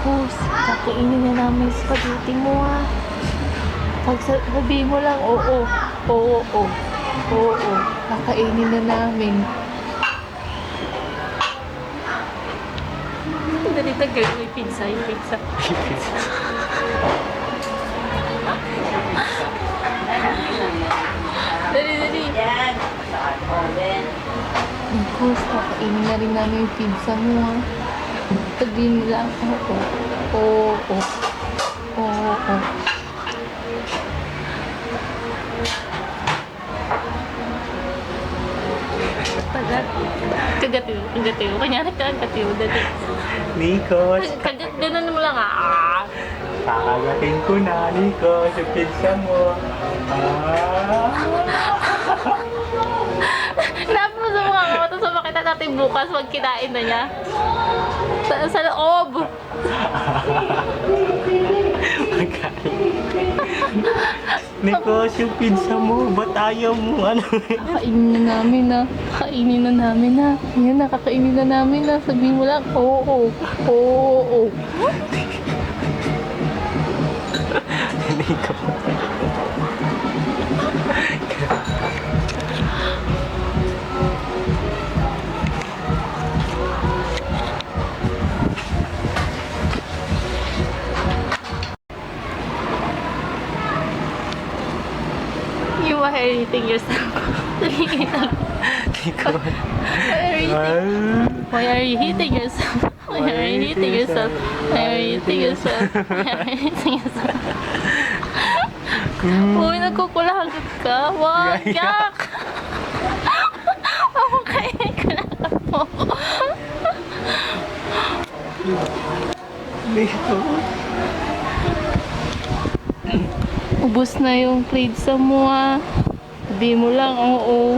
Kus, kakainin na namin yung spaghetti mo ah. Pag sabihin mo lang, oo, oo, oo, oo, kakainin na namin. Dali tagal, may pizza, yung pizza. Dali, dali. Kus, kakainin na rin namin yung pizza mo ah. Sabihin mo lang, oo, oo, oo, oo, oo. Kagatiw. Kanyari ka, kagatiw. Dati. Nico, Ganun mo lang ah. kakagatin ko na, Nico, sa pizza mo. Napos mo sa mga mama, tapos makita natin bukas, magkinain na niya. Sa loob. Nico, yung pizza mo, ba't ayaw mo? Ano? Kakainin na namin na. Kakainin na namin na. Yan na, kakainin na namin na. Sabihin mo lang, oo, oo, oo. Nico. You are eating yourself. Nico. Why are you hitting yourself? Why are you hitting yourself? Why are you hitting yourself? Why are you hitting yourself? Uy, nagkukulagot ka. Wag, yak! Ako kainin ko na mo. Nico. Ubus na yung pizza mo ah. Sabi mo lang, oo.